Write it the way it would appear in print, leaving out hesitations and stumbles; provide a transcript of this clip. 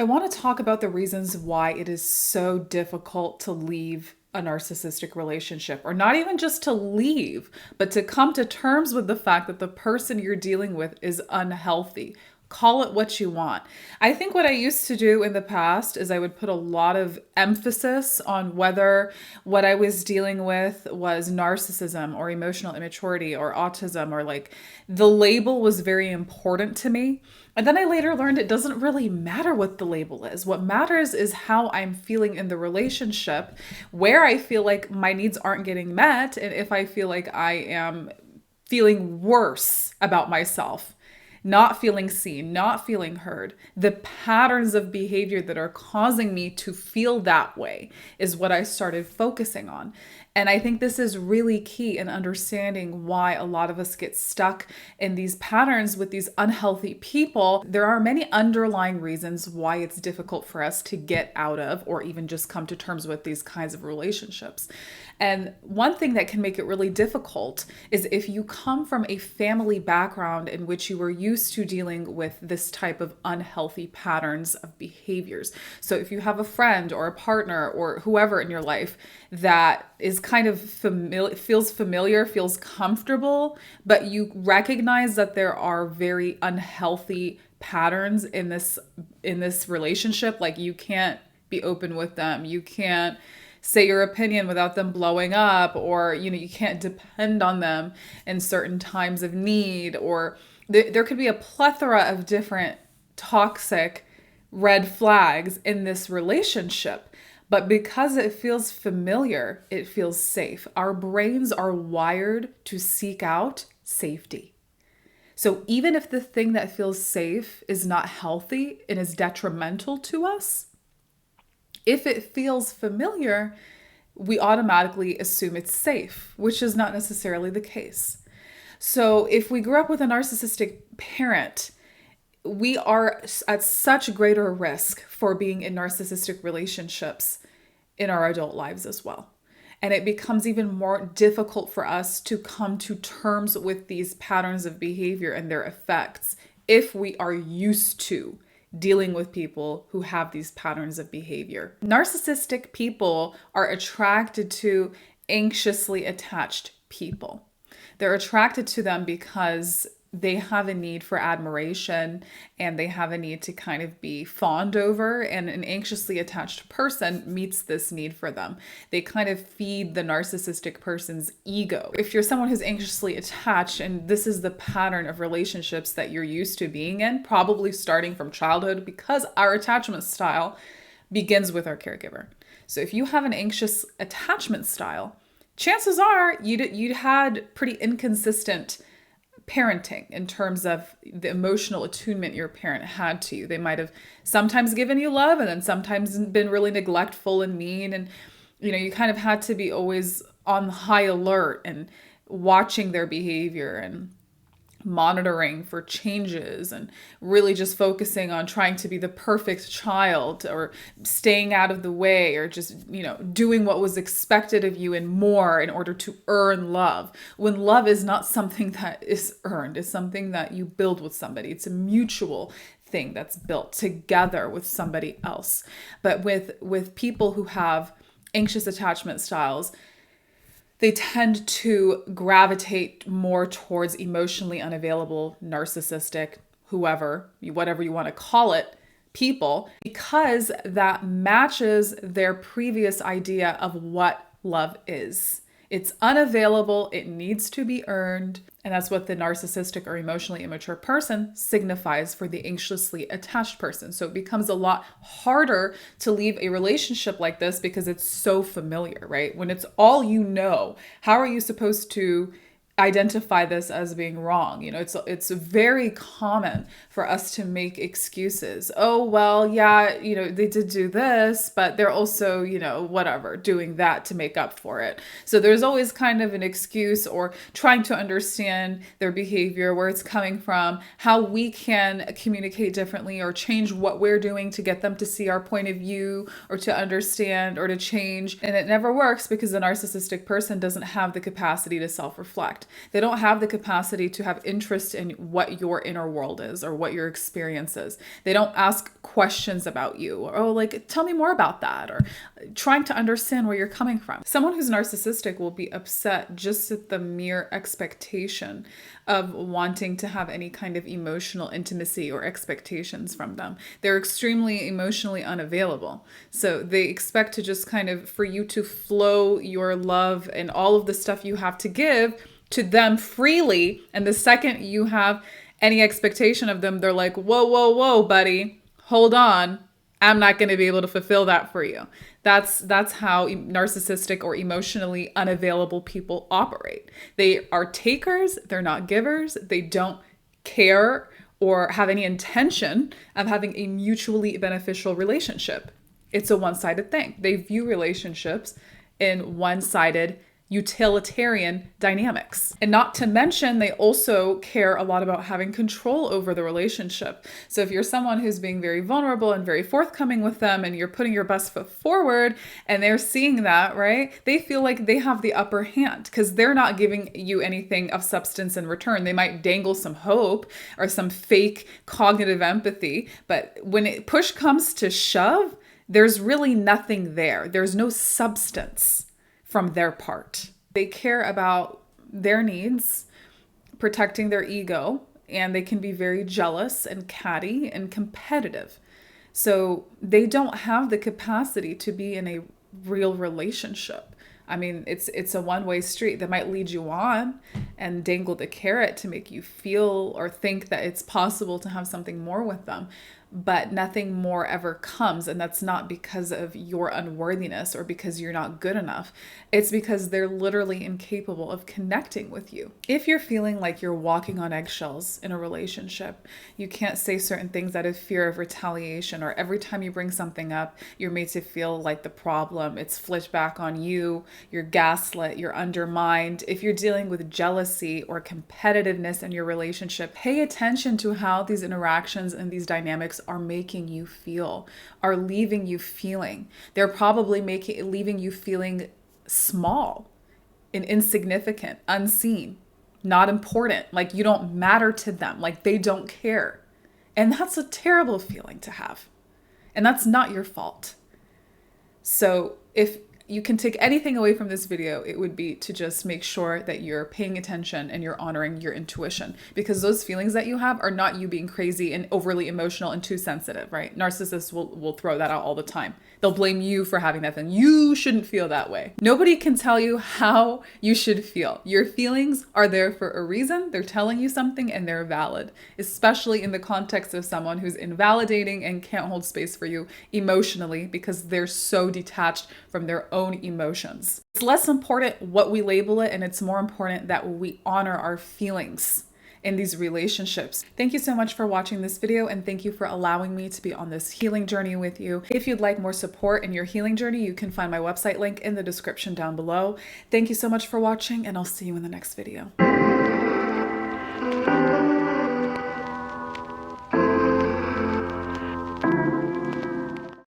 I want to talk about the reasons why it is so difficult to leave a narcissistic relationship, or not even just to leave, but to come to terms with the fact that the person you're dealing with is unhealthy. Call it what you want. I think what I used to do in the past is I would put a lot of emphasis on whether what I was dealing with was narcissism or emotional immaturity or autism, or like the label was very important to me. And then I later learned it doesn't really matter what the label is. What matters is how I'm feeling in the relationship, where I feel like my needs aren't getting met, and if I feel like I am feeling worse about myself, not feeling seen, not feeling heard. The patterns of behavior that are causing me to feel that way is what I started focusing on. And I think this is really key in understanding why a lot of us get stuck in these patterns with these unhealthy people. There are many underlying reasons why it's difficult for us to get out of or even just come to terms with these kinds of relationships. And one thing that can make it really difficult is if you come from a family background in which you were used to dealing with this type of unhealthy patterns of behaviors. So if you have a friend or a partner or whoever in your life that is kind of feels familiar, feels comfortable, but you recognize that there are very unhealthy patterns in this relationship, like you can't be open with them, you can't say your opinion without them blowing up, or you can't depend on them in certain times of need, or there could be a plethora of different toxic red flags in this relationship. But because it feels familiar, it feels safe. Our brains are wired to seek out safety. So even if the thing that feels safe is not healthy and is detrimental to us, if it feels familiar, we automatically assume it's safe, which is not necessarily the case. So if we grew up with a narcissistic parent, we are at such greater risk for being in narcissistic relationships in our adult lives as well. And it becomes even more difficult for us to come to terms with these patterns of behavior and their effects if we are used to dealing with people who have these patterns of behavior. Narcissistic people are attracted to anxiously attached people. They're attracted to them because they have a need for admiration and they have a need to kind of be fawned over, and an anxiously attached person meets this need for them. They kind of feed the narcissistic person's ego. If you're someone who's anxiously attached and this is the pattern of relationships that you're used to being in, probably starting from childhood, because our attachment style begins with our caregiver. So if you have an anxious attachment style, chances are you'd had pretty inconsistent parenting in terms of the emotional attunement your parent had to you. They might have sometimes given you love and then sometimes been really neglectful and mean. And, you kind of had to be always on high alert and watching their behavior and monitoring for changes and really just focusing on trying to be the perfect child, or staying out of the way, or just, doing what was expected of you and more in order to earn love. When love is not something that is earned, it's something that you build with somebody. It's a mutual thing that's built together with somebody else. But with people who have anxious attachment styles, they tend to gravitate more towards emotionally unavailable, narcissistic, whatever you want to call it, people, because that matches their previous idea of what love is. It's unavailable, it needs to be earned, and that's what the narcissistic or emotionally immature person signifies for the anxiously attached person. So it becomes a lot harder to leave a relationship like this because it's so familiar, right? When it's all you know, how are you supposed to identify this as being wrong? It's very common for us to make excuses. Oh, well, yeah, they did do this, but they're also, whatever, doing that to make up for it. So there's always kind of an excuse, or trying to understand their behavior, where it's coming from, how we can communicate differently or change what we're doing to get them to see our point of view or to understand or to change. And it never works because the narcissistic person doesn't have the capacity to self-reflect. They don't have the capacity to have interest in what your inner world is or what your experience is. They don't ask questions about you or, oh, like, tell me more about that, or trying to understand where you're coming from. Someone who's narcissistic will be upset just at the mere expectation of wanting to have any kind of emotional intimacy or expectations from them. They're extremely emotionally unavailable. So they expect to just kind of for you to flow your love and all of the stuff you have to give to them freely. And the second you have any expectation of them, they're like, whoa, whoa, whoa, buddy, hold on. I'm not going to be able to fulfill that for you. That's how narcissistic or emotionally unavailable people operate. They are takers, they're not givers. They don't care or have any intention of having a mutually beneficial relationship. It's a one-sided thing. They view relationships in one-sided utilitarian dynamics. And not to mention, they also care a lot about having control over the relationship. So if you're someone who's being very vulnerable and very forthcoming with them and you're putting your best foot forward and they're seeing that, right? They feel like they have the upper hand because they're not giving you anything of substance in return. They might dangle some hope or some fake cognitive empathy, but when push comes to shove, there's really nothing there. There's no substance from their part. They care about their needs, protecting their ego, and they can be very jealous and catty and competitive. So they don't have the capacity to be in a real relationship. I mean, it's a one-way street. They might lead you on and dangle the carrot to make you feel or think that it's possible to have something more with them. But nothing more ever comes. And that's not because of your unworthiness or because you're not good enough. It's because they're literally incapable of connecting with you. If you're feeling like you're walking on eggshells in a relationship, you can't say certain things out of fear of retaliation, or every time you bring something up, you're made to feel like the problem. It's flipped back on you. You're gaslit. You're undermined. If you're dealing with jealousy or competitiveness in your relationship, pay attention to how these interactions and these dynamics are making you feel, are leaving you feeling. They're probably leaving you feeling small and insignificant, unseen, not important, like you don't matter to them, like they don't care. And that's a terrible feeling to have. And that's not your fault. So if you can take anything away from this video, it would be to just make sure that you're paying attention and you're honoring your intuition, because those feelings that you have are not you being crazy and overly emotional and too sensitive, right? Narcissists will throw that out all the time. They'll blame you for having that thing. You shouldn't feel that way. Nobody can tell you how you should feel. Your feelings are there for a reason. They're telling you something and they're valid, especially in the context of someone who's invalidating and can't hold space for you emotionally because they're so detached from their own emotions. It's less important what we label it, and it's more important that we honor our feelings in these relationships. Thank you so much for watching this video, and thank you for allowing me to be on this healing journey with you. If you'd like more support in your healing journey, you can find my website link in the description down below. Thank you so much for watching, and I'll see you in the next video.